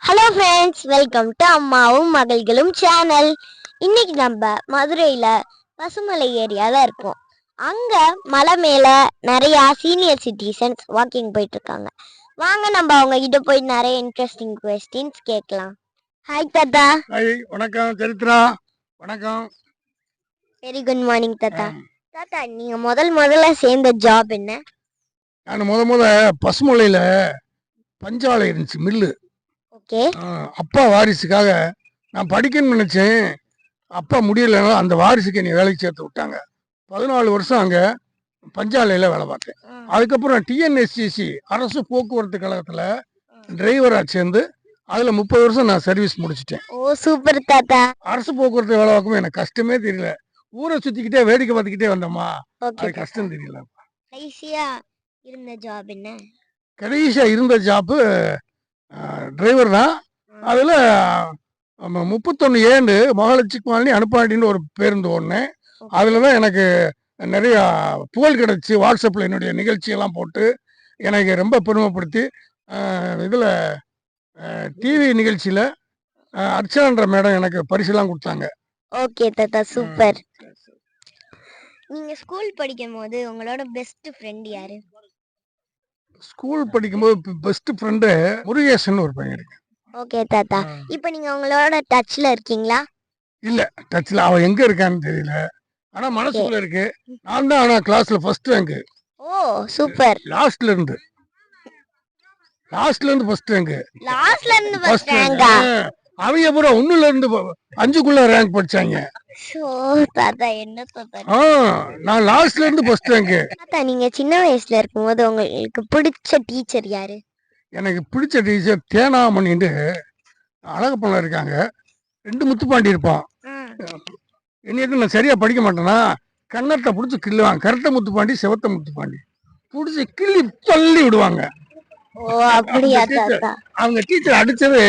Hello friends, welcome to அம்மாவும் மகள்களும் channel. இன்னைக்கு நம்ம மதுரையில் பசுமலை ஏரியாவில் இருக்கோம். அங்கே மலை மேலே நிறையா சீனியர் சிட்டிசன்ஸ் வாக்கிங் போயிட்டு இருக்காங்க. வாங்க நம்ம அவங்க கிட்ட போய் நிறைய இன்ட்ரெஸ்டிங் கொஸ்டின்ஸ் கேட்கலாம். ஹாய் தாத்தா. ஹாய், வணக்கம் சரித்ரா. வணக்கம். வெரி குட் மார்னிங் தாத்தா. தாத்தா, நீங்கள் முதல்ல சேர்ந்த ஜாப் என்ன? நான் முத பசுமலையில் பஞ்சாலை இருந்துச்சு, மில்லு. ஓகே. அப்பா வாரிசுக்காக நான் படிக்கணும்னு நினச்சேன். அப்பா முடியலைன்னா அந்த வாரிசுக்கு என்னை வேலைக்கு சேர்த்து விட்டாங்க. 14 வருஷம் அங்கே பஞ்சாலையில் வேலை பார்த்தேன். அதுக்கப்புறம் டிஎன்எஸ்சிசி அரசு போக்குவரத்து கழகத்தில் டிரைவராக சேர்ந்து அதில் 30 வருஷம் நான் சர்வீஸ் முடிச்சிட்டேன். ஓ சூப்பர் தாத்தா. அரசு போக்குவரத்து வேலை பார்க்கும் எனக்கு கஷ்டமே தெரியல. ஊரை சுற்றிக்கிட்டே வேடிக்கை பார்த்துக்கிட்டே வந்தோமா, அது கஷ்டம் தெரியல. கடைசியா இருந்த ஜாப் என்ன? கடைசியாக இருந்த ஜாப்பு டிரைவர் தான். அதில் 31 மகாலட்சுமி காலனி அனுப்பாண்டின்னு ஒரு பேருந்து ஓடினேன். அதில் தான் எனக்கு நிறையா புகழ் கிடச்சி. வாட்ஸ்அப்பில் என்னுடைய நிகழ்ச்சியெல்லாம் போட்டு எனக்கு ரொம்ப பெருமைப்படுத்தி இதில் டிவி நிகழ்ச்சியில் அர்ச்சனான்ற மேடம் எனக்கு பரிசுலாம் கொடுத்தாங்க. ஓகே தாத்தா, சூப்பர். நீங்க ஸ்கூல் படிக்கும் போது உங்களோட பெஸ்ட் ஃப்ரெண்ட் யாரு? ஸ்கூல் படிக்கும்போது பெஸ்ட் ஃப்ரெண்டு முருகேசன் ஒரு பையன் இருக்கு. ஓகே தாத்தா. இப்போ நீங்க அவங்களோட டச்ல இருக்கீங்களா? இல்ல, டச்ல அவன் எங்க இருக்கான்னு தெரியல. ஆனா மனசுக்குள்ள இருக்கு. நான் தான் ஆனா கிளாஸ்ல ஃபர்ஸ்ட் ரேங்க். ஓ சூப்பர். லாஸ்ட்ல இருந்து ஃபர்ஸ்ட் ரேங்க். லாஸ்ட்ல இருந்து ஃபர்ஸ்ட் ரேங்கா? அவங்க பூரா 1ல இருந்து 5க்குள்ள ரேங்க் படிச்சாங்க. ஓ தாத்தா, என்ன தாத்தா? நான் லாஸ்ட்ல இருந்து ஃபர்ஸ்ட் ரேங்க். தாத்தா, நீங்க சின்ன வயசுல இருக்கும்போது உங்களுக்கு பிடிச்ச டீச்சர் யாரு? எனக்கு பிடிச்ச டீச்சர் தேனாமணின்னு அழகப்பண்ண இருக்காங்க. 2 முத்துப்பாண்டி இருப்பான். என்னைக்கு நான் சரியா படிக்க மாட்டேன்னா கன்னத்தை பிடிச்சி கிள்ளுவாங்க. கரெக்ட முத்துப்பாண்டி, செவத்த முத்துப்பாண்டி பிடிச்சி கிள்ளி தள்ளி விடுவாங்க. ஓ அப்படியா தாத்தா? அவங்க டீச்சர் அடிச்சது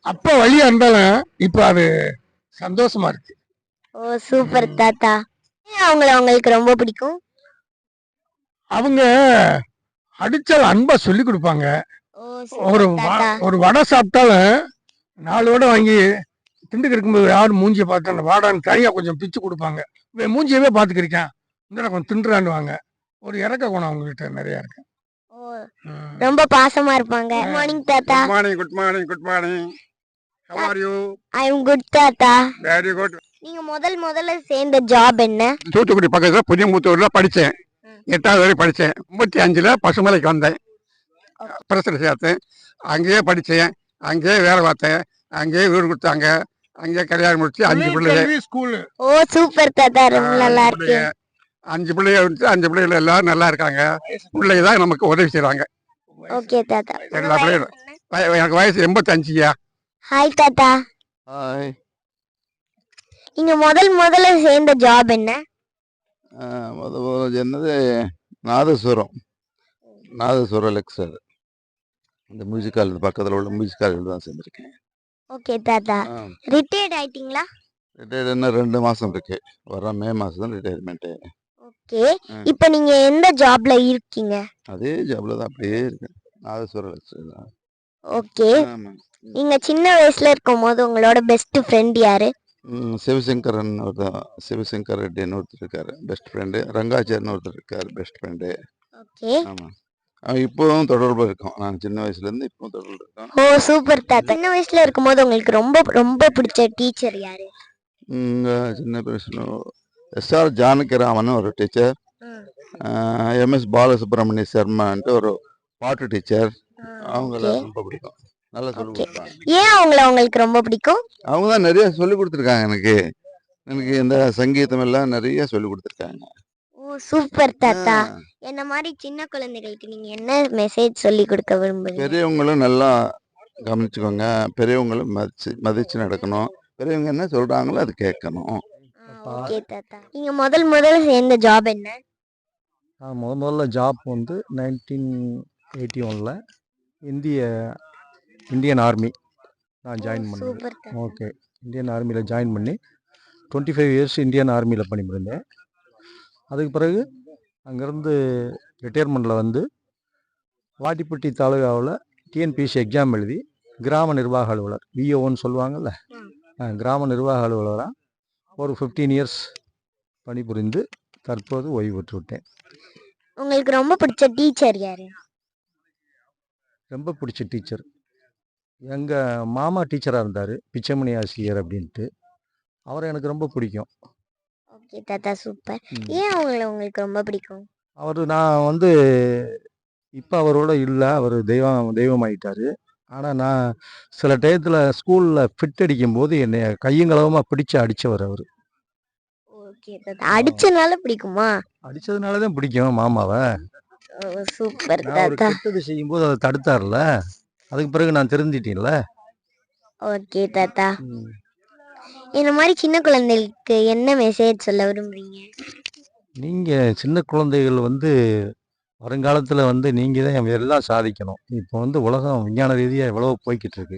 அப்ப வழியா இருந்தாலும் இப்ப அது சந்தோஷமா இருக்கு. ஓ சூப்பர் தாத்தா. அவங்கள உங்களுக்கு ரொம்ப பிடிக்கும்? அவங்க அடிச்சாலும் அன்பா சொல்லி கொடுப்பாங்க. ஒரு வடை சாப்பிட்டாலும் 4 வடை வாங்கி திண்டுக்கு இருக்கும்போது யாரும் மூஞ்சியை பார்த்து அந்த வாடான்னு தனியா கொஞ்சம் பிச்சு கொடுப்பாங்க. மூஞ்சியவே பார்த்துக்கிருக்கேன், இந்த கொஞ்சம் திண்டுறாண்டுவாங்க. ஒரு இறக்க குணம் அவங்ககிட்ட நிறைய இருக்கு. ரொம்ப பாசமா இருப்பாங்க. குட் மார்னிங் தாத்தா. Good morning. How are you? I am good தாத்தா. Very good. நீங்க முதல்ல சேர்ந்த ஜாப் என்ன? தூத்துக்குடி பக்கத்துல புதிய மூத்தூர்ல படிச்சேன். 8வது வரை படிச்சேன். 35ல பசுமலைக்கு வந்தேன். பிரசர சேர்த்தேன். அங்கேயே படிச்சேன், அங்கேயே வேலை பார்த்தேன், அங்கேயே வீடு கொடுத்தாங்க, அங்கேயே கல்யாணம் முடிச்சு 5 பிள்ளைங்க. ஓ சூப்பர் தாத்தா, ரொம்ப நல்லா இருக்கு. 5 பிள்ளைங்க விட்டு 5 பிள்ளைகள் எல்லாரும் நல்லா இருக்காங்க. பிள்ளைங்க தான் நமக்கு உதவி செய்றாங்க. ஓகே தாத்தா. எல்லா பிள்ளைகளும் எனக்கு வயசு 85. ஹாய் தாத்தா. ஹாய். நீங்க முதல்ல சேர்ந்த ஜாப் என்ன? என்னது நாதஸ்வரம் லெக்சர். இந்த மியூசிக் காலேஜ் பக்கத்தில் உள்ள மியூசிக் காலேஜில் தான் சேர்ந்துருக்கேன். ஓகே தாத்தா. ரிட்டையர்ட் ஆயிட்டீங்களா? ரிட்டையர்ட் என்ன 2 மாதம் இருக்கு. வர மே மாதம் தான் ரிட்டையர்மெண்ட்டு. ஓகே. இப்போ நீங்க எந்த ஜாப்ல இருக்கீங்க? அதே ஜாப்ல தான் அப்படியே இருக்கு, நாதஸ்வர லெக்சர் தான். ஓகே. நீங்க சின்ன வயசுல இருக்கும்போது உங்களோட பெஸ்ட் ஃப்ரெண்ட் யாரு? சிவசங்கர் ரெட்டின்னு ஒருத்தர் இருக்காரு, பெஸ்ட் ஃப்ரெண்டு. ரங்காச்சார்னு ஒருத்தர் இருக்காரு, பெஸ்ட் ஃப்ரெண்டு. ஓகே. ஆமாம், இப்போவும் தொடர்பு இருக்கோம். நாங்கள் சின்ன வயசுலேருந்து இப்போ தொடர்பு இருக்கோம். ஓ சூப்பர் தாத்தா. சின்ன வயசுல இருக்கும்போது உங்களுக்கு ரொம்ப பிடிச்ச டீச்சர் யாரு? சின்ன வயசுல எஸ்ஆர் ஜானகிராமன் ஒரு டீச்சர், எம்எஸ் பாலசுப்ரமணிய சர்மான்ட்டு ஒரு பாட்டு டீச்சர். அவங்கள ரொம்ப பிடிக்கும், நல்லா சொல்லி கொடுப்பாங்க. ஏன் உங்களுக்கு ரொம்ப பிடிக்கும்? அவங்க தான் நிறைய சொல்லி கொடுத்துருக்காங்க. எனக்கு இந்த சங்கீதம் எல்லாம் நிறைய சொல்லி கொடுத்துருக்காங்க. ஓ சூப்பர் தாத்தா. என்ன மாதிரி சின்ன குழந்தைகளுக்கு நீங்க என்ன மெசேஜ் சொல்லி கொடுக்க விரும்புறீங்க? பெரியவங்களும் நல்லா கவனிச்சுக்கோங்க, பெரியவங்களும் மதிச்சு நடக்கணும், பெரியவங்க என்ன சொல்றாங்களோ அது கேட்கணும். ஓகே தாத்தா. நீங்க முதல்ல சேர்ந்த ஜாப் என்ன? முதல்ல ஜாப் வந்து 1981ல் இந்தியன் ஆர்மி நான் ஜாயின் பண்ணேன். ஓகே, இந்தியன் ஆர்மியில் ஜாயின் பண்ணி 25 இயர்ஸ் இந்தியன் ஆர்மியில் பண்ணியிருந்தேன். அதுக்கு பிறகு அங்கேருந்து ரிட்டையர்மெண்ட்டில் வந்து வாடிப்பட்டி தாலுகாவில் டிஎன்பிஎஸ்சி எக்ஸாம் எழுதி கிராம நிர்வாக அலுவலர் விஓன்னு சொல்லுவாங்கல்ல, கிராம நிர்வாக அலுவலராக ஒரு 15 இயர்ஸ் பணிபுரிந்து தற்போது ஓய்வு பெற்று விட்டேன். உங்களுக்கு ரொம்ப பிடிச்ச டீச்சர் யாரு? ரொம்ப பிடிச்ச டீச்சர் எங்கள் மாமா டீச்சராக இருந்தார், பிச்சைமணி ஆசிரியர் அப்படின்ட்டு. அவரை எனக்கு ரொம்ப பிடிக்கும். ஓகே தாத்தா, சூப்பர். ஏன் அவங்கள உங்களுக்கு ரொம்ப பிடிக்கும்? நான் வந்து இப்போ அவரோட இல்லை, அவர் தெய்வமாயிட்டார். ஆனால் நான் சில டயத்தில் ஸ்கூலில் ஃபிட் அடிக்கும்போது என்னை கையங்களவமாக பிடிச்சு அடித்தவர் அவர். ஓகே தாத்தா, அடிச்சனால பிடிக்குமா? அடித்ததுனால தான் பிடிக்கும் மாமாவை. சூப்பர் நான் ஒரு தாத்தா. கெட்டது செய்யும்போது அதை தடுத்தார்ல, அதுக்கு பிறகு நான் திருந்திட்டேன்ல. ஓகே தாத்தா. இந்த மாதிரி சின்ன குழந்தைகளுக்கு என்ன மெசேஜ் சொல்ல விரும்புறீங்க? நீங்கள் சின்ன குழந்தைகள் வந்து வருங்காலத்தில் வந்து நீங்கள் தான் எல்லாம் சாதிக்கணும். இப்போ வந்து உலகம் விஞ்ஞான ரீதியாக எவ்வளோ போய்கிட்டு இருக்கு.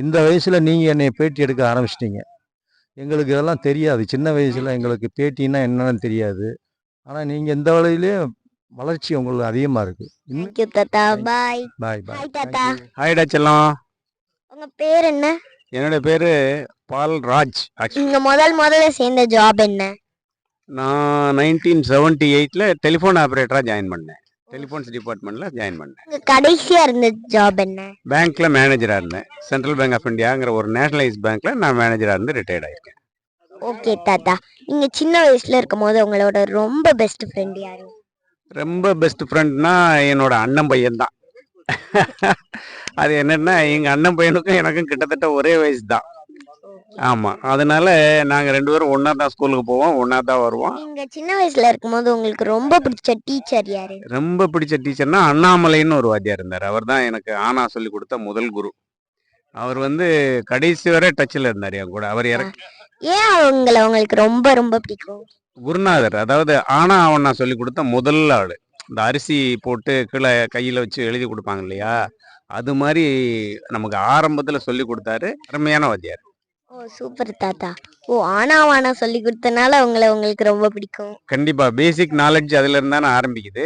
இந்த வயசில் நீங்கள் என்னை பேட்டி எடுக்க ஆரம்பிச்சிட்டீங்க. எங்களுக்கு இதெல்லாம் தெரியாது. சின்ன வயசில் எங்களுக்கு பேட்டின்னா என்னன்னு தெரியாது. ஆனால் நீங்கள் இந்த வழியிலே வளர்ச்சி உங்களுக்கு அதிகமாக இருக்குது. தேங்க்யூ தாத்தா. பாய். பாய் பாய். ஹாய் தாத்தா. ஹாய்டா செல்லம். உங்க பேர் என்ன? என்னோட பேரு பால் ராஜ். நீங்க முதல்ல சேர்ந்த ஜாப் என்ன? நான் 1978ல டெலிஃபோன் ஆப்ரேட்டரா ஜாயின் பண்ணேன். டெலிஃபோன்ஸ் டிபார்ட்மெண்ட்ல ஜாயின் பண்ணேன். உங்க கடைசியா இருந்த ஜாப் என்ன? பேங்க்ல மேனேஜரா இருந்தேன். சென்ட்ரல் பேங்க் ஆஃப் இந்தியாங்கிற ஒரு நேஷனலைஸ் பேங்க்ல நான் மேனேஜரா இருந்து ரிட்டையர்ட் ஆயிருக்கேன். ஓகே தாத்தா. நீங்க சின்ன வயசுல இருக்கும்போது உங்களோட ரொம்ப பெஸ்ட் ஃப்ரெண்ட் யாரு? ரொம்ப பெஸ்ட் ஃப்ரெண்ட்னா என்னோட அண்ணன் பையன் தான். அது என்னன்னா எங்க அண்ணன் பையனுக்கும் எனக்கும் கிட்டத்தட்ட ஒரே வயசு தான். ஆமா, அதனால நாங்க 2 பேரும் ஒன்னா தான் ஸ்கூலுக்கு போவோம், ஒன்னா தான் வருவோம். நீங்க சின்ன வயசுல இருக்கும்போது உங்களுக்கு ரொம்ப பிடிச்ச டீச்சர் யாரு? ரொம்ப பிடிச்ச டீச்சர்னா அண்ணாமலைன்னு ஒரு வாத்தியார் இருந்தார். அவர் தான் எனக்கு ஆனா சொல்லி கொடுத்த முதல் குரு. அவர் வந்து கடைசி வரை டச்சில் இருந்தார் என் கூட. அவர் ஏன் அவங்கள உங்களுக்கு ரொம்ப ரொம்ப பிடிக்கும்? குருநாதர், அதாவது ஆனா அவனா சொல்லி கொடுத்த முதல் ஆளு. இந்த அரிசி போட்டு கீழே கையில வச்சு எழுதி கொடுப்பாங்க இல்லையா, அது மாதிரி நமக்கு ஆரம்பத்துல சொல்லி கொடுத்தாரு. அருமையான வாத்தியார். ஓ சூப்பர் தாத்தா. ஓ ஆனா சொல்லி கொடுத்தனால உங்களுக்கு ரொம்ப பிடிக்கும். கண்டிப்பா, பேசிக் நாலேஜ் அதுல இருந்தானே ஆரம்பிக்குது.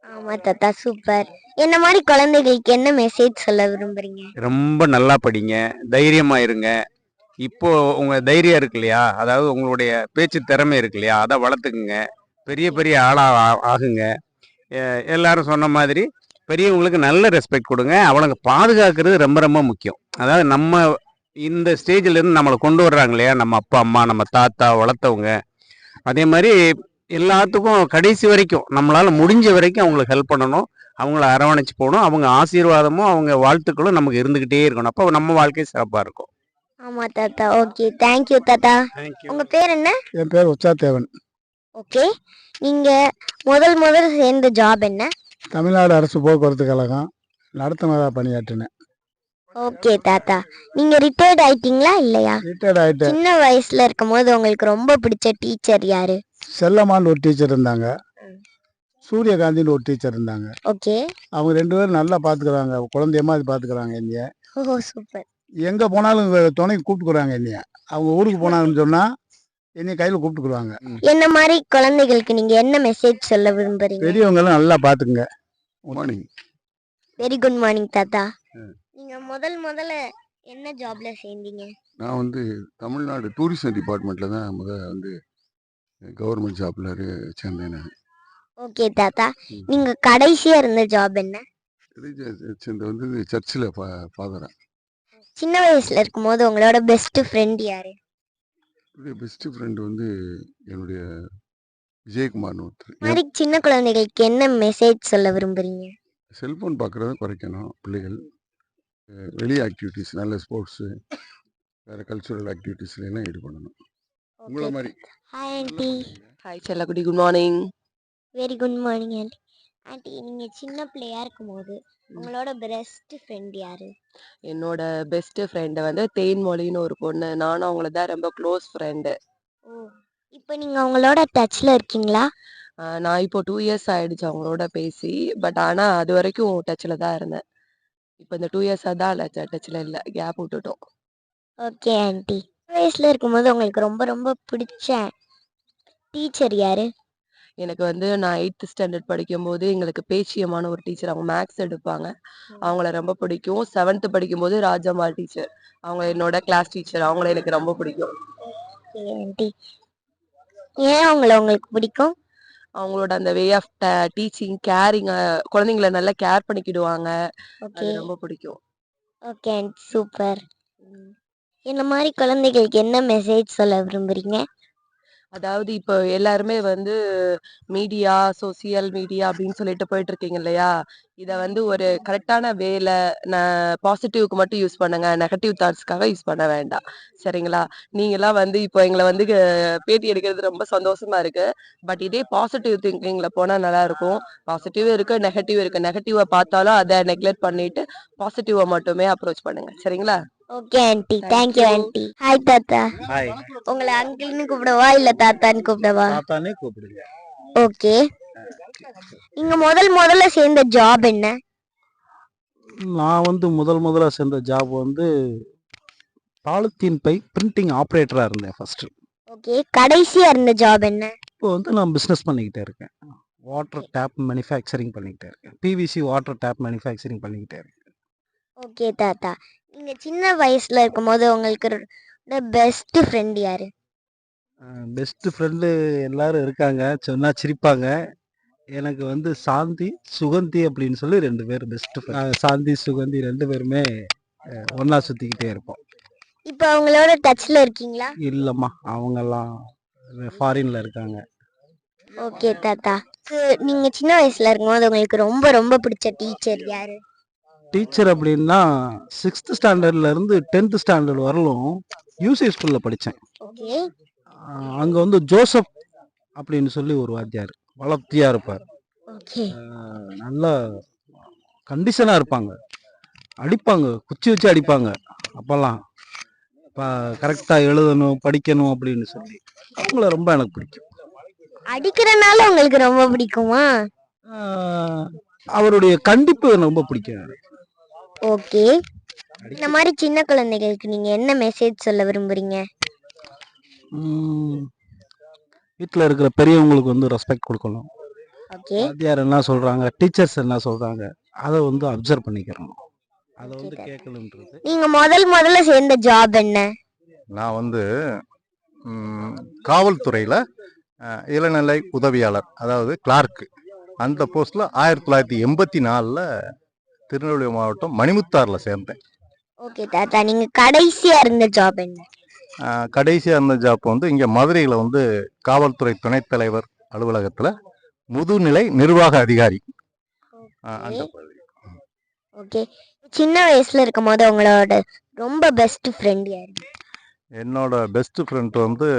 ஆமா தாத்தா, சூப்பர். என்ன மாதிரி குழந்தைகளுக்கு என்ன மெசேஜ் சொல்ல விரும்புறீங்க? ரொம்ப நல்லா படிங்க, தைரியமா இருங்க. இப்போ உங்க தைரியம் இருக்கு இல்லையா, அதாவது உங்களுடைய பேச்சு திறமை இருக்கு இல்லையா, அதை வளர்த்துக்குங்க. பெரிய பெரிய ஆளா ஆகுங்க. எல்லாரும் சொன்ன மாதிரி பெரியவங்களுக்கு நல்ல ரெஸ்பெக்ட் கொடுங்க. அவனுங்க பாதுகாக்கிறது ரொம்ப ரொம்ப முக்கியம். அதாவது நம்ம இந்த ஸ்டேஜ்ல இருந்து நம்மளை கொண்டு வர்றாங்க இல்லையா, நம்ம அப்பா அம்மா நம்ம தாத்தா வளர்த்தவங்க, அதே மாதிரி எல்லாத்துக்கும் கடைசி வரைக்கும் நம்மளால முடிஞ்ச வரைக்கும் அவங்களுக்கு ஹெல்ப் பண்ணணும், அவங்கள அரவணைச்சு போகணும். அவங்க ஆசீர்வாதமும் அவங்க வாழ்த்துக்களும் நமக்கு இருந்துகிட்டே இருக்கணும். அப்போ நம்ம வாழ்க்கை சிறப்பா இருக்கும். ஆமா தாத்தா. ஓகே, தேங்க்யூ தாத்தா. உங்க பேர் என்ன? என் பேர் உச்சாதேவன். ஓகே, நீங்க முதல் சேர்ந்த ஜாப் என்ன? தமிழ்நாடு அரசு போக்குவரத்து கழகம் நடத்துனரா பணியாற்றினேன். ஓகே தாத்தா. நீங்க ரிட்டையர்ட் ஆயிட்டீங்களா இல்லையா? ரிட்டையர்ட் ஆயிட்டேன். சின்ன வயசுல இருக்கும்போது உங்களுக்கு ரொம்ப பிடிச்ச டீச்சர் யாரு? செல்லம்மான்னு ஒரு டீச்சர் இருந்தாங்க, சூரியகாந்தின்னு ஒரு டீச்சர் இருந்தாங்க. ஓகே. அவங்க 2 பேரும் நல்லா பாத்துக்கிறாங்க, குழந்தைய மாதிரி பாத்துக்கிறாங்க என்னைய. ஓ சூப்பர். எங்க போனாலும் துணைக்கு கூப்பிட்டுக்குறாங்க என்னைய. அவங்க ஊருக்கு போனாங்கன்னு சொன்னா என்னைய கையில கூப்பிட்டுக்குறாங்க. என்ன மாதிரி குழந்தைகளுக்கு நீங்க என்ன மெசேஜ் சொல்ல விரும்புறீங்க? பெரியவங்க எல்லாம் நல்லா பாத்துக்குங்க. மார்னிங். வெரி குட் மார்னிங் தாத்தா. நீங்க முதல்ல என்ன ஜாப்ல சேர்ந்தீங்க? நான் வந்து தமிழ்நாடு டூரிசம் டிபார்ட்மெண்ட்டில் தான் வந்து கவர்மெண்ட் ஜாப்ல சேர்ந்தேன் நான். ஓகே தாத்தா. நீங்க கடைசியா இருந்த ஜாப் என்ன? சேர்ந்து வந்து சர்ச்சில் ஃபாதரா. சின்ன வயசுல இருக்கும்போது உங்களோட பெஸ்ட் ஃப்ரெண்ட் யாரு? என்னுடைய பெஸ்ட் ஃப்ரெண்டு வந்து என்னுடைய விஜயகுமார்னு ஒருத்தர். மாதிரி சின்ன குழந்தைகளுக்கு என்ன மெசேஜ் சொல்ல விரும்புறீங்க? செல்ஃபோன் பார்க்குறத குறைக்கணும் பிள்ளைகள். வெளி ஆக்டிவிட்டீஸ், நல்ல ஸ்போர்ட்ஸு, வேறு கல்ச்சுரல் ஆக்டிவிட்டீஸ்லாம் ஈடுபடணும். உங்களை மாதிரி. Hi aunty. ஹாய் செல்லக்குடி, good morning. Very good morning aunty. Aunty, நீங்க சின்ன பிள்ளையா இருக்கும்போது உங்களோட பெஸ்ட் ஃப்ரெண்ட் யாரு? என்னோட பெஸ்ட் ஃப்ரெண்டு வந்து தேன்மொழின்னு ஒரு பொண்ணு. நானும் அவங்கள தான் ரொம்ப க்ளோஸ் ஃப்ரெண்டு. ஓ, இப்போ நீங்க அவங்களோட டச்ல இருக்கீங்களா? நான் இப்போ 2 இயர்ஸ் ஆயிடுச்சு அவங்களோட பேசி. பட் ஆனால் அது வரைக்கும் டச்சில் தான் இருந்தேன். இப்போ இந்த 2 இயர்ஸாக தான் டச்சில் இல்லை, கேப் விட்டுட்டோம். Okay aunty. வயசுல இருக்கும்போது உங்களுக்கு ரொம்ப ரொம்ப பிடிச்ச டீச்சர் யாரு? எனக்கு வந்து நான் 8th ஸ்டாண்டர்ட் படிக்கும்போது எங்களுக்கு பேச்சியம்மான ஒரு டீச்சர், அவங்க மேக்ஸ் எடுப்பாங்க. அவங்கள ரொம்ப பிடிக்கும். 7th படிக்கும்போது ராஜம்மாள் டீச்சர், அவங்க என்னோட கிளாஸ் டீச்சர். அவங்கள எனக்கு ரொம்ப பிடிக்கும். Okay aunty. ஏன் அவங்கள உங்களுக்கு பிடிக்கும்? அவங்களோட அந்த வே ஆஃப் டீச்சிங், கேரிங், குழந்தைங்கள நல்லா கேர் பண்ணிக்கிடுவாங்க. ஓகே அது ரொம்ப பிடிக்கும். Okay aunty, super. இந்த மாதிரி குழந்தைகளுக்கு என்ன மெசேஜ் சொல்ல விரும்புறீங்க? அதாவது இப்போ எல்லாருமே வந்து மீடியா, சோசியல் மீடியா அப்படின்னு சொல்லிட்டு போயிட்டு இருக்கீங்க இல்லையா? இத வந்து ஒரு கரெக்டான வேல பாசிட்டிவ்க்கு மட்டும் யூஸ் பண்ணுங்க. நெகட்டிவ் தாட்ஸ்க்காக யூஸ் பண்ண வேண்டாம். சரிங்களா? நீங்கலாம் வந்து இப்போ எங்கள வந்து பேட்டி எடுக்கிறது ரொம்ப சந்தோஷமா இருக்கு. பட் இதே பாசிட்டிவ் திங்கிங்ல போனா நல்லா இருக்கும். பாசிட்டிவ் இருக்கு, நெகட்டிவ் இருக்கு. நெகட்டிவ பார்த்தாலும் அத நெக்லெக்ட் பண்ணிட்டு பாசிட்டிவ மட்டுமே அப்ரோச் பண்ணுங்க. சரிங்களா? Okay aunty, Thank thank you you. Aunty. Hi தாத்தா. ஹாய். உங்களை அங்கிள்னு கூப்பிடவா இல்ல தாத்தான்னு கூப்பிடவா? தாத்தானே கூப்பிடுங்க. ஓகே. நீங்க முதல்ல சேர்ந்த ஜாப் என்ன? நான் வந்து முதல்ல சேர்ந்த ஜாப் வந்து பாலித்தீன் பை பிரிண்டிங் ஆப்ரேட்டரா இருந்தேன் ஃபர்ஸ்ட். ஓகே. கடைசியா இருந்த ஜாப் என்ன? இப்போ வந்து நான் பிஸ்னஸ் பண்ணிக்கிட்டே இருக்கேன். வாட்டர் டேப் மேனுஃபேக்சரிங் பண்ணிக்கிட்டே இருக்கேன். பிவிசி வாட்டர் டேப் மேனுஃபேக்சரிங் பண்ணிக்கிட்டே இருக்கேன். ஓகே தாத்தா. நீங்க சின்ன வயசுல இருக்கும்போது உங்களுக்கு பெஸ்ட் ஃப்ரெண்ட் யாரு? பெஸ்ட் ஃப்ரெண்டு எல்லாரும் இருக்காங்க, சொன்னா சிரிப்பாங்க. எனக்கு வந்து சாந்தி, சுகந்தி அப்படின்னு சொல்லி 2 பேர் பெஸ்ட் ஃப்ரெண்ட். சாந்தி, சுகந்தி 2 பேருமே ஒண்ணா சுத்திக்கிட்டே இருப்போம். இப்போ அவங்களோட டச்ல இருக்கீங்களா? இல்லம்மா, அவங்கெல்லாம் ஃபாரின்ல இருக்காங்க. ஓகே தாத்தா. நீங்க சின்ன வயசுல இருக்கும்போது உங்களுக்கு ரொம்ப ரொம்ப பிடிச்ச டீச்சர் யாரு? டீச்சர் அப்படின்னா 6th ஸ்டாண்டர்ட்ல இருந்து 10th ஸ்டாண்டர்ட் வரலும் யூசி ஸ்கூல்ல படித்தேன். ஓகே. அங்கே வந்து ஜோசப் அப்படின்னு சொல்லி ஒரு வாத்தியார் வளர்த்தியா இருப்பார். ஓகே. நல்லா கண்டிஷனாக இருப்பாங்க, அடிப்பாங்க, குச்சி வச்சு அடிப்பாங்க. அப்போல்லாம் கரெக்டாக எழுதணும் படிக்கணும் அப்படின்னு சொல்லி அவங்கள ரொம்ப எனக்கு பிடிக்கும். அடிக்கிறனால உங்களுக்கு ரொம்ப பிடிக்குமா? அவருடைய கண்டிப்பு எனக்கு ரொம்ப பிடிக்கும். ஓகே. இந்த மாதிரி சின்ன குழந்தைகளுக்கு நீங்க என்ன மெசேஜ் சொல்ல விரும்புறீங்க? வீட்டில் இருக்கிற பெரியவங்களுக்கு வந்து ரெஸ்பெக்ட் கொடுக்கணும். ஓகே. வாத்தியார் என்ன சொல்றாங்க, டீச்சர்ஸ் என்ன சொல்றாங்க, அதை வந்து அப்சர்வ் பண்ணிக்கிறோம். அதை வந்து கேட்கணுன்றது. நீங்க முதல்ல சேர்ந்த ஜாப் என்ன? நான் வந்து காவல்துறையில் இளநிலை உதவியாளர், அதாவது கிளார்க்கு, அந்த போஸ்ட்டில் 1984 திருநெல்வேலி மாவட்டம் மணிமுத்தாரில் சேர்ந்தேன். ஓகே தாத்தா. நீங்க கடைசியா இருந்த ஜாப் என்ன? கடைசியாக இருந்த ஜாப் வந்து இங்கே மதுரையில் வந்து காவல்துறை துணைத் தலைவர் அலுவலகத்தில் முதுநிலை நிர்வாக அதிகாரி. அந்த பதவி. ஓகே. சின்ன வயசுல இருக்கும்போது உங்களோட ரொம்ப பெஸ்ட் ஃப்ரெண்ட் யாரு? என்னோட பெஸ்ட் ஃப்ரெண்ட் வந்து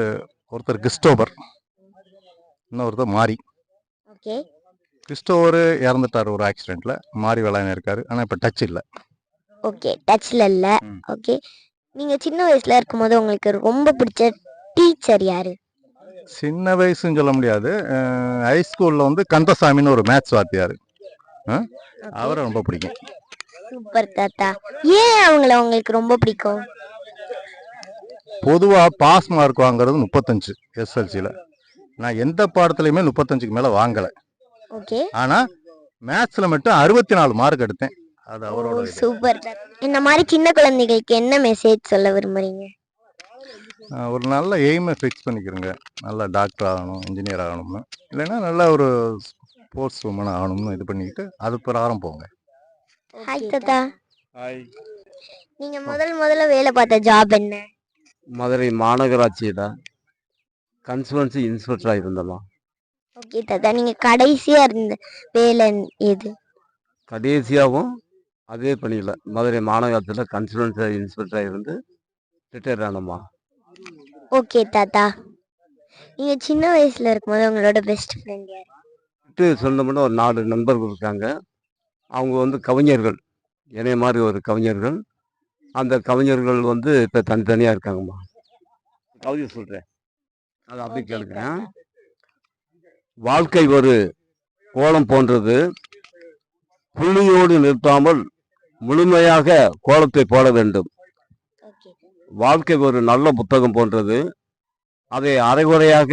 ஒருத்தர் கிறிஸ்டோபர், இன்னொருத்தர் மாரி. ஓகே. கிறிஸ்டோவர் இறந்துட்டார் ஒரு ஆக்சிடென்ட்ல. மாரி வேலைன்னு இருக்காரு, ஆனால் இப்போ டச் இல்லை. ஓகே. டச்ல இல்ல. ஓகே. நீங்க சின்ன வயசுல இருக்கும்போது உங்களுக்கு ரொம்ப பிடிச்ச டீச்சர் யாரு? சின்ன வயசுன்னு சொல்ல முடியாது. ஹைஸ்கூலில் வந்து கந்தசாமின்னு ஒரு மேத்ஸ் வாத்தியார், அவரை ரொம்ப பிடிக்கும். சூப்பர் தாத்தா. ஏன் அவங்கள உங்களுக்கு ரொம்ப பிடிக்கும்? பொதுவாக பாஸ் மார்க் வாங்குறது 35 எஸ்எல்சியில். நான் எந்த பாடத்துலையுமே 35க்கு மேலே வாங்கலை. ஓகே. ஆனால் மேத்ஸில் மட்டும் 64 மார்க் எடுத்தேன். அது அவரோட இது. சூப்பர். இந்த மாதிரி சின்ன குழந்தைகளுக்கு என்ன மெசேஜ் சொல்ல விரும்புறீங்க? ஒரு நல்ல எய்மை ஃபிக்ஸ் பண்ணிக்கிறோங்க. நல்ல டாக்டர் ஆகணும், இன்ஜினியர் ஆகணும்னு, இல்லைன்னா நல்ல ஒரு ஸ்போர்ட்ஸ் உமன் ஆகணும்னு இது பண்ணிக்கிட்டு அது பிரகாரம் போங்க. ஹாய் தாத்தா. ஹாய். நீங்க முதல்ல வேலை பார்த்த ஜாப் என்ன? மதுரை மாநகராட்சியில் கன்சல்டன்சி இன்ஸ்பெக்டராக இருந்தலாம். ஓகே தாத்தா. நீங்க கடைசியா இருந்த வேலை எது? கடைசியாகவும் அதே பணியில் மதுரை மாநகராட்சியில் கன்சல்டன்சி இன்ஸ்பெக்டராக இருந்து ரிட்டையர் ஆனம்மா. ஓகே தாத்தா. நீங்க சின்ன வயசுல இருக்கும்போது உங்களோட பெஸ்ட் ஃப்ரெண்ட் யாரு? சொந்தமான ஒரு 4 நண்பர்கள் இருக்காங்க. அவங்க வந்து கவிஞர்கள், என்னைய மாதிரி ஒரு கவிஞர்கள். அந்த கவிஞர்கள் வந்து இப்போ தனித்தனியாக இருக்காங்கம்மா. கவிதை சொல்கிறேன், அது அப்படி கேளுங்க. வாழ்க்கை ஒரு கோலம் போன்றது, புள்ளியோடு நிறுத்தாமல் முழுமையாக கோலத்தை போட வேண்டும். வாழ்க்கை ஒரு நல்ல புத்தகம் போன்றது, அதை அரைகுறையாக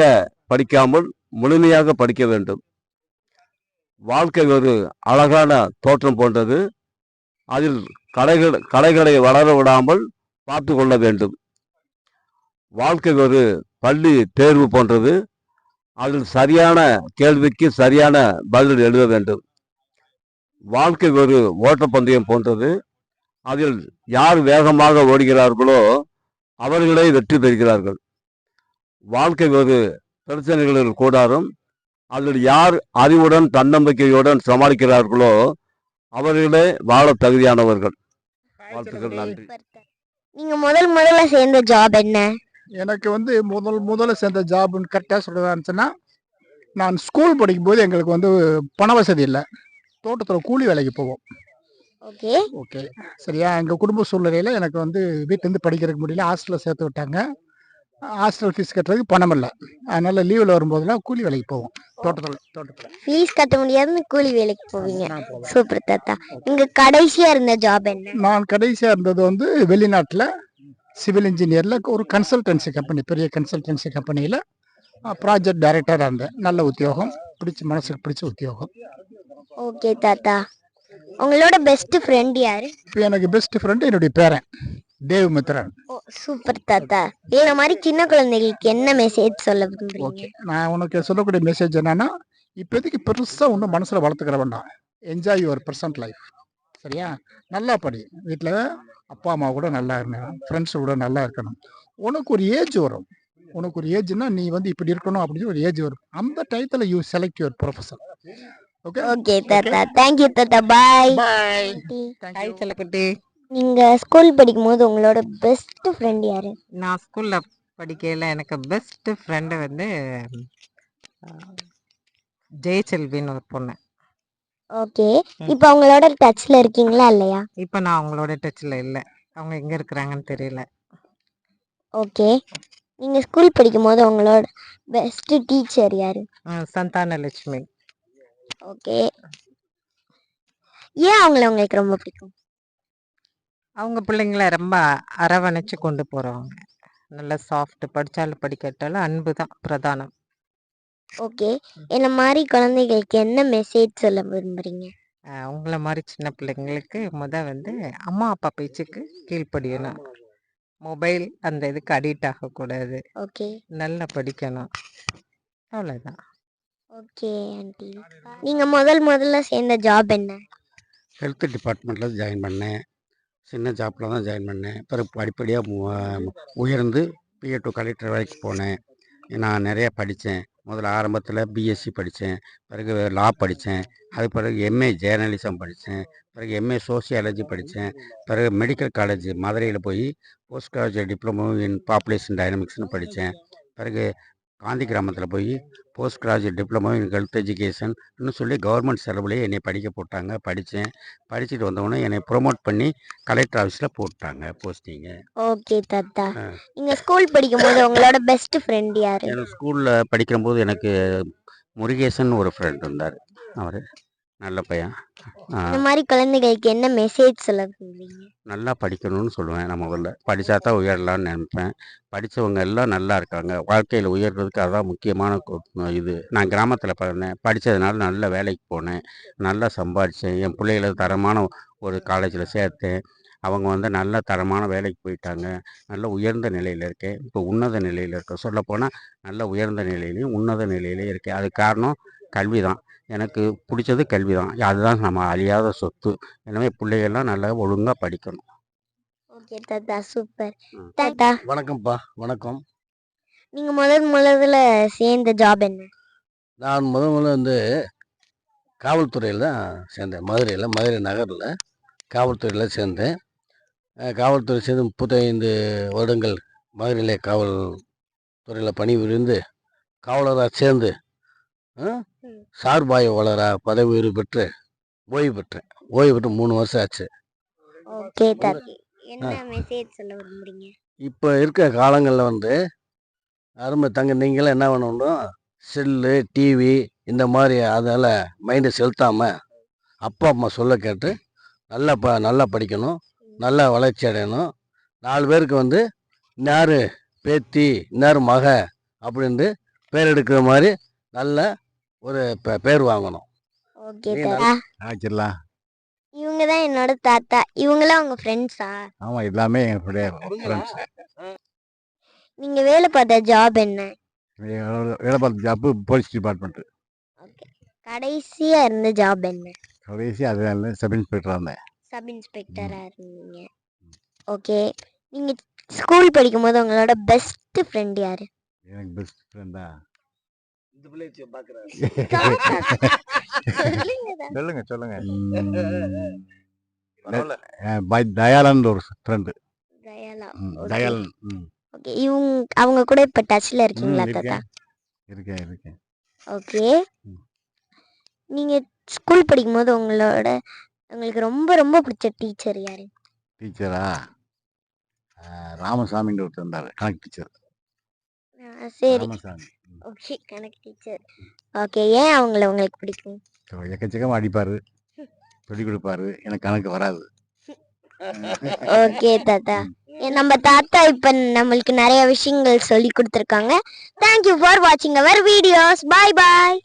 படிக்காமல் முழுமையாக படிக்க வேண்டும். வாழ்க்கை ஒரு அழகான தோற்றம் போன்றது. அதில் கலைகளை வளர விடாமல் பார்த்து கொள்ள வேண்டும். வாழ்க்கை ஒரு பள்ளி தேர்வு போன்றது. அதில் சரியான கேள்விக்கு சரியான பதில் எழுத வேண்டும். வாழ்க்கை ஒரு ஓட்டப்பந்தயம் போன்றது. அதில் யார் வேகமாக ஓடுகிறார்களோ அவர்களே வெற்றி பெறுகிறார்கள். வாழ்க்கை ஒரு பிரச்சனைகளில் கூடாரம். அதில் யார் அறிவுடன் தன்னம்பிக்கையுடன் சமாளிக்கிறார்களோ அவர்களே வாழ தகுதியானவர்கள். வாழ்த்துக்கள், நன்றி. நீங்க முதல்ல சேர்ந்த ஜாப் என்ன? எனக்கு வந்து முதல்ல சேர்ந்த ஜாப்னு கரெக்டாக சொல்கிறதா இருந்துச்சுன்னா, நான் ஸ்கூல் படிக்கும்போது எங்களுக்கு வந்து பண வசதி இல்லை. தோட்டத்தில் கூலி வேலைக்கு போவோம். ஓகே. ஓகே, சரியா. எங்கள் குடும்ப சூழ்நிலையில் எனக்கு வந்து வீட்டிலேருந்து படிக்கிறதுக்கு முடியல. ஹாஸ்டலில் சேர்த்து விட்டாங்க. ஹாஸ்டல் ஃபீஸ் கட்டுறதுக்கு பணம் இல்லை. அதனால் லீவில் வரும்போதெல்லாம் கூலி வேலைக்கு போவோம் தோட்டத்தில். ஃபீஸ் கட்ட முடியாதுன்னு கூலி வேலைக்கு போவீங்க. நான் போவேன். சூப்பர் தாத்தா. நீங்க கடைசியா இருந்த ஜாப் என்ன? நான் கடைசியாக இருந்தது வந்து வெளிநாட்டில் சிவில் இன்ஜினியரில் ஒரு கன்சல்டன்சி கம்பெனி, பெரிய கன்சல்டன்சி கம்பெனியில் ப்ராஜெக்ட் டைரக்டராக இருந்தேன். நல்ல உத்தியோகம், மனசுக்கு பிடிச்ச உத்தியோகம். ஓகே தாத்தா. உங்களோட பெஸ்ட் ஃப்ரெண்ட் யாரு? இப்போ எனக்கு பெஸ்ட் ஃப்ரெண்டு என்னுடைய பேரன் தேவ் மித்ரன். ஓ சூப்பர் தாத்தா. இந்த மாதிரி சின்ன குழந்தைகளுக்கு என்ன மெசேஜ் சொல்ல விரும்புறீங்க? ஓகே, நான் உனக்கு சொல்லக்கூடிய மெசேஜ் என்னன்னா, இப்போதைக்கு பெருசாக ஒன்றும் மனசில் வளர்த்துக்கிற வேண்டாம். Enjoy your present life. சரியா? நல்லா படி. வீட்டில் அப்பா அம்மா கூட நல்லா இருக்கணும், ஃப்ரெண்ட்ஸு கூட நல்லா இருக்கணும். உனக்கு ஒரு ஏஜ் வரும். உனக்கு ஒரு ஏஜ்னா நீ வந்து இப்படி இருக்கணும் அப்படின்னு ஒரு ஏஜ் வரும். அந்த டயத்தில் you select your profession. Okay okay தாத்தா. தேங்க்யூ தாத்தா. பாய். பாய். ஹாய் செல்லக்குட்டி. நீங்க ஸ்கூல் படிக்கும்போது உங்களோட பெஸ்ட் ஃப்ரெண்ட் யாரு? நான் ஸ்கூல்ல படிக்கையில் எனக்கு பெஸ்ட் ஃப்ரெண்டு வந்து ஜெயச்செல்வின்னு ஒரு பொண்ணு. ஓகே. இப்போ அவங்களோட டச்ல இருக்கீங்களா இல்லையா? இப்போ நான் அவங்களோட டச்சில் இல்லை. அவங்க எங்கே இருக்கிறாங்கன்னு தெரியல. ஓகே. நீங்க ஸ்கூல் படிக்கும்போது உங்களோட பெஸ்ட் டீச்சர் யாரு? சந்தானலட்சுமி. ஓகே. ஏன் அவங்கள உங்களுக்கு ரொம்ப பிடிக்கும்? அவங்க பிள்ளைங்கள ரொம்ப அரவணைச்சு கொண்டு போகிறவங்க. நல்ல சாஃப்ட், படித்தாலும் படிக்கட்டாலும் அன்பு தான் பிரதானம். ஓகே. என்ன மாதிரி குழந்தைகளுக்கு என்ன மெசேஜ் சொல்ல விரும்புறீங்க? உங்களை மாதிரி சின்ன பிள்ளைங்களுக்கு வந்து அம்மா அப்பா பேச்சுக்கு கீழ்ப்படியணும். மொபைல் அந்த இதுக்கு அடிக்ட் ஆகக்கூடாது. ஓகே. நல்லா படிக்கணும். அவ்வளோதான். Okay aunty. நீங்க முதல்ல சேர்ந்த ஜாப் என்ன? ஹெல்த் டிபார்ட்மெண்ட்டில் ஜாயின் பண்ணேன். சின்ன ஜாப்பில் தான் ஜாயின் பண்ணேன். பிறகு படிப்படியாக உயர்ந்து PA2 கலெக்டர் வரைக்கும் போனேன். நான் நிறையா படித்தேன். முதல்ல ஆரம்பத்தில் பிஎஸ்சி படித்தேன். பிறகு லா படித்தேன். அது பிறகு MA ஜேர்னலிசம் படித்தேன். பிறகு MA சோசியாலஜி படித்தேன். பிறகு மெடிக்கல் காலேஜ் மதுரையில் போய் post graduate diploma in population டைனமிக்ஸ்னு படித்தேன். பிறகு காந்தி கிராமத்தில் போய் post graduate diploma in health எஜுகேஷன்னு சொல்லி கவர்மெண்ட் செலவுலேயே என்னை படிக்க போட்டாங்க. படித்தேன். படிச்சுட்டு வந்தவொடனே என்னை ப்ரொமோட் பண்ணி கலெக்டர் ஆஃபீஸில் போட்டாங்க போஸ்டிங்கு. ஓகே தாத்தா. நீங்க ஸ்கூல் படிக்கும்போது உங்களோட பெஸ்ட் ஃப்ரெண்ட் யாரு? எனக்கு ஸ்கூலில் படிக்கும்போது எனக்கு முருகேசன் ஒரு ஃப்ரெண்ட் இருந்தார். அவர் நல்ல பையன். இந்த மாதிரி குழந்தைகளுக்கு என்ன மெசேஜ் சொல்ல விரும்புறீங்க? நல்லா படிக்கணும்னு சொல்லுவேன். நான் முதல்ல படித்தா தான் உயரலான்னு நினைப்பேன். படித்தவங்க எல்லாம் நல்லா இருக்காங்க. வாழ்க்கையில் உயர்றதுக்கு அதான் முக்கியமான இது. நான் கிராமத்தில் பிறந்தேன். படித்ததுனால நல்ல வேலைக்கு போனேன். நல்லா சம்பாதிச்சேன். என் பிள்ளைகளை தரமான ஒரு காலேஜில் சேர்த்தேன். அவங்க வந்து நல்ல தரமான வேலைக்கு போயிட்டாங்க. நல்ல உயர்ந்த நிலையில் இருக்கேன். இப்போ உன்னத நிலையில் இருக்கேன். சொல்லப்போனால் நல்ல உயர்ந்த நிலையிலையும் உன்னத நிலையிலையும் இருக்கேன். அதுக்கு காரணம் கல்வி தான். எனக்கு பிடிச்சது கல்வி தான். அதுதான் நம்ம அழியாத சொத்து. எனவே பிள்ளைகள்லாம் நல்லா ஒழுங்காக படிக்கணும். ஓகே தாத்தா. சூப்பர் தாத்தா. வணக்கம்ப்பா. வணக்கம். நீங்க முதல்ல சேர்ந்த ஜாப் என்ன? நான் முதல்ல வந்து காவல்துறையில் தான் சேர்ந்தேன். மதுரை நகரில் காவல்துறையில் சேர்ந்தேன். காவல்துறை சேர்ந்து 35 வருடங்கள் மதுரையிலே காவல்துறையில் பணிபுரிந்து காவலராக சேர்ந்து சார்பாய்வாளராக பதவி உயர்வு பெற்று ஓய்வு பெற்றேன். ஓய்வு பெற்று 3 வருஷம் ஆச்சு. ஓகே தாத்தா. என்ன மெசேஜ் சொல்ல விரும்புறீங்க? இப்போ இருக்க காலங்களில் வந்து அருமை நீங்களாம் என்ன பண்ணணும், செல்லு டிவி இந்த மாதிரி அதில் மைண்டை செலுத்தாமல் அப்பா அம்மா சொல்ல கேட்டு நல்லா படிக்கணும். நல்லா வளர்ச்சி அடையணும். 4 பேருக்கு வந்து இன்னார் பேத்தி இன்னார் மக அப்படின்ட்டு பேர் எடுக்கிற மாதிரி நல்ல ஒரு பேர் வாங்கணும். ஓகே நீ தாத்தா. ஆச்சிடலாம். இவங்க தான் என்னோட தாத்தா. இவங்களாம் உங்க ஃப்ரெண்ட்ஸா? ஆமாம், எல்லாமே என்னுடைய ஃப்ரெண்ட்ஸ். நீங்க வேலை பார்த்த ஜாப் என்ன? வேலை பார்த்த ஜாப்பு போலீஸ் டிபார்ட்மெண்ட்டு. ஓகே. கடைசியா இருந்த ஜாப் என்ன? கடைசி அது சப் இன்ஸ்பெக்டராக இருந்தேன். சப் இன்ஸ்பெக்டரா இருந்தீங்க. ஓகே. நீங்க ஸ்கூல் படிக்கும்போது உங்களோட பெஸ்ட் ஃப்ரெண்ட் யாரு? எனக்கு பெஸ்ட் ஃப்ரெண்டா? சொல்லுங்க தாத்தா. சொல்லுங்க. தயாளன் ஒரு ஃப்ரெண்டு. தயாலா. தயாளன். ஓகே. அவங்க கூட இப்ப டச்ல இருக்கீங்களா தாத்தா? இருக்கேன். ஓகே. நீங்க ஸ்கூல் படிக்கும்போது உங்களுக்கு ரொம்ப ரொம்ப பிடிச்ச டீச்சர் யாரு? டீச்சரா? ராமசாமின்னு ஒருத்தர் இருந்தார், கணக்கு டீச்சர். சரி. ராமசாமி. ஓகே, கணக்கு டீச்சர். ஓகே. ஏன் அவங்கள உங்களுக்கு பிடிக்கும்? எக்கச்சக்கமாக அடிப்பார், சொல்லிக் கொடுப்பாரு. எனக்கு கணக்கு வராது. ஓகே தாத்தா. நம்ம தாத்தா இப்ப நம்மளுக்கு நிறைய விஷயங்கள் சொல்லி கொடுத்துருக்காங்க. தேங்க்யூ ஃபார் வாட்சிங் அவர் வீடியோஸ். பாய் பாய்.